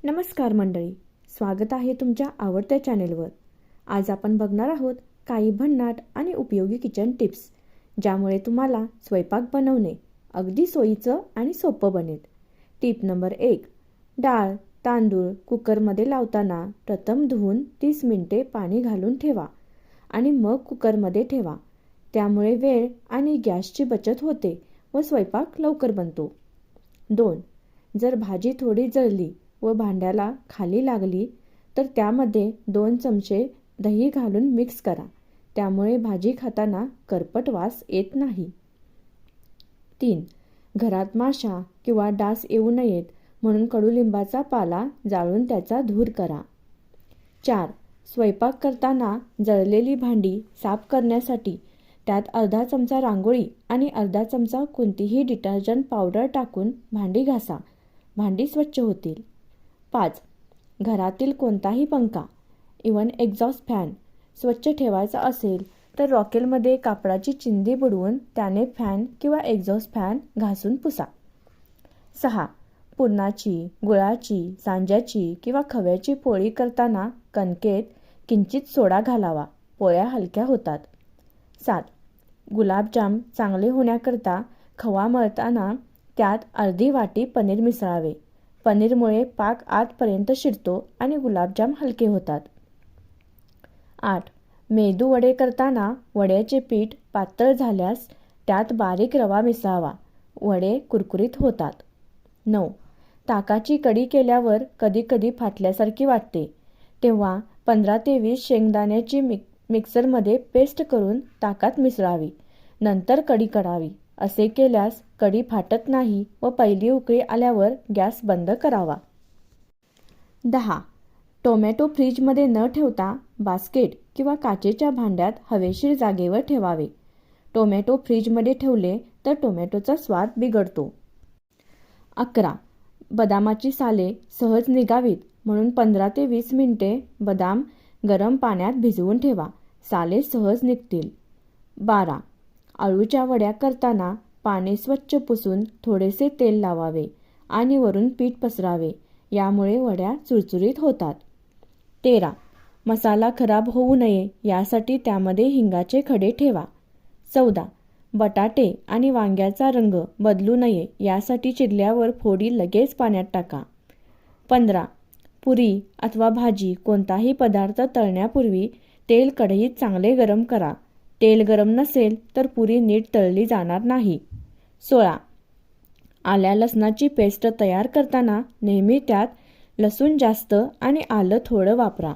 नमस्कार मंडळी, स्वागत आहे तुमच्या आवडत्या चॅनेलवर। आज आपण बघणार आहोत काही भन्नाट आणि उपयोगी किचन टिप्स, ज्यामुळे तुम्हाला स्वयंपाक बनवणे अगदी सोयीचं आणि सोपं बनेल। टिप नंबर 1, डाळ तांदूळ कुकरमध्ये लावताना प्रथम धुवून 30 मिनिटे पाणी घालून ठेवा आणि मग कुकरमध्ये ठेवा। त्यामुळे वेळ आणि गॅसची बचत होते व स्वयंपाक लवकर बनतो। 2, जर भाजी थोडी जळली व भांड्याला खाली लागली तर त्यामध्ये 2 चमचे दही घालून मिक्स करा, त्यामुळे भाजी खाताना करपट वास येत नाही। 3, घरात माशा किंवा डास येऊ नयेत म्हणून कडुलिंबाचा पाला जाळून त्याचा धूर करा। 4, स्वयंपाक करताना जळलेली भांडी साफ करण्यासाठी त्यात अर्धा चमचा रांगोळी आणि अर्धा चमचा कोणतीही डिटर्जंट पावडर टाकून भांडी घासा, भांडी स्वच्छ होतील। 5, घरातील कोणताही पंखा इव्हन एक्झॉस्ट फॅन स्वच्छ ठेवायचा असेल तर रॉकेलमध्ये कापडाची चिंदी बुडवून त्याने फॅन किंवा एक्झॉस्ट फॅन घासून पुसा। 6, पुरणाची, गुळाची, सांज्याची किंवा खव्याची पोळी करताना कणकेत किंचित सोडा घालावा, पोळ्या हलक्या होतात। 7, गुलाबजाम चांगले होण्याकरता खवा मळताना त्यात अर्धी वाटी पनीर मिसळावे, पनीरमुळे पाक आतपर्यंत शिरतो आणि गुलाबजाम हलके होतात। 8, मेदू वडे करताना वड्याचे पीठ पातळ झाल्यास त्यात बारीक रवा मिसळावा, वडे कुरकुरीत होतात। 9, ताकाची कढी केल्यावर कधीकधी फाटल्यासारखी वाटते, तेव्हा 15 ते 20 शेंगदाण्याची मिक्सरमध्ये पेस्ट करून ताकात मिसळावी, नंतर कढी करावी। असे केल्यास कढी फाटत नाही व पहिली उकळी आल्यावर गॅस बंद करावा। 10, टोमॅटो फ्रीजमध्ये न ठेवता बास्केट किंवा काचेच्या भांड्यात हवेशीर जागेवर ठेवावे। टोमॅटो फ्रीजमध्ये ठेवले तर टोमॅटोचा स्वाद बिघडतो। 11, बदामाची साले सहज निघावीत म्हणून 15 ते 20 मिनिटे बदाम गरम पाण्यात भिजवून ठेवा, साले सहज निघतील। 12, आळूच्या वड्या करताना पाने स्वच्छ पुसून थोडेसे तेल लावावे आणि वरून पीठ पसरावे, यामुळे वड्या चुरचुरीत होतात। 13, मसाला खराब होऊ नये यासाठी त्यामध्ये हिंगाचे खडे ठेवा। 14, बटाटे आणि वांग्याचा रंग बदलू नये यासाठी चिरल्यावर फोडी लगेच पाण्यात टाका। 15, पुरी अथवा भाजी कोणताही पदार्थ तळण्यापूर्वी तेल कढईत चांगले गरम करा, तेल गरम नसेल तर पुरी नीट तळली जाणार नाही। 16, आल्या लसणाची पेस्ट तयार करताना नेहमी त्यात लसूण जास्त आणि आलं थोडं वापरा।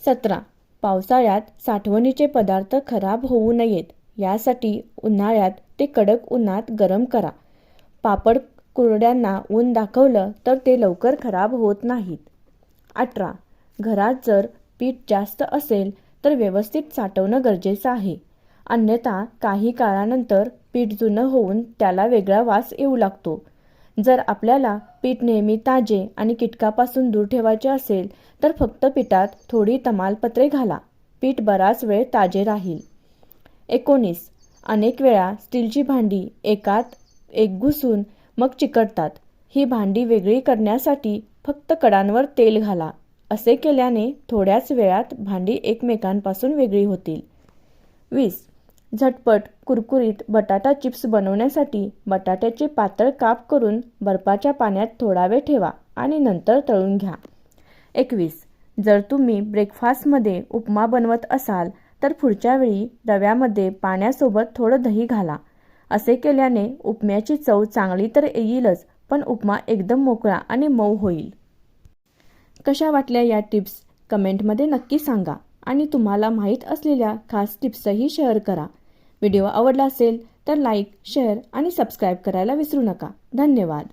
17, पावसाळ्यात साठवणीचे पदार्थ खराब होऊ नयेत यासाठी उन्हाळ्यात ते कडक उन्हात गरम करा, पापड कुरड्यांना ऊन दाखवलं तर ते लवकर खराब होत नाहीत। 18, घरात जर पीठ जास्त असेल तर व्यवस्थित साठवणं गरजेचं आहे, अन्यथा काही काळानंतर पीठ जुनं होऊन त्याला वेगळा वास येऊ लागतो। जर आपल्याला पीठ नेहमी ताजे आणि कीटकापासून दूर ठेवायचे असेल तर फक्त पिठात थोडी तमालपत्रे घाला, पीठ बराच वेळ ताजे राहील। 19, अनेक वेळा स्टीलची भांडी एकात एक घुसून मग चिकटतात, ही भांडी वेगळी करण्यासाठी फक्त कडांवर तेल घाला, असे केल्याने थोड्याच वेळात भांडी एकमेकांपासून वेगळी होतील। 20, झटपट कुरकुरीत बटाटा चिप्स बनवण्यासाठी बटाट्याचे पातळ काप करून बर्फाच्या पाण्यात थोडा वेळ ठेवा आणि नंतर तळून घ्या। 21, जर तुम्ही ब्रेकफास्टमध्ये उपमा बनवत असाल तर पुढच्या वेळी रव्यामध्ये पाण्यासोबत थोडं दही घाला, असे केल्याने उपम्याची चव चांगली तर येईलच, पण उपमा एकदम मोकळा आणि मऊ होईल। कशा वाटल्या या टिप्स कमेंटमध्ये नक्की सांगा आणि तुम्हाला माहीत असलेल्या खास टिप्सही शेअर करा। व्हिडिओ आवडला असेल तर लाईक, शेअर आणि सबस्क्राईब करायला विसरू नका। धन्यवाद।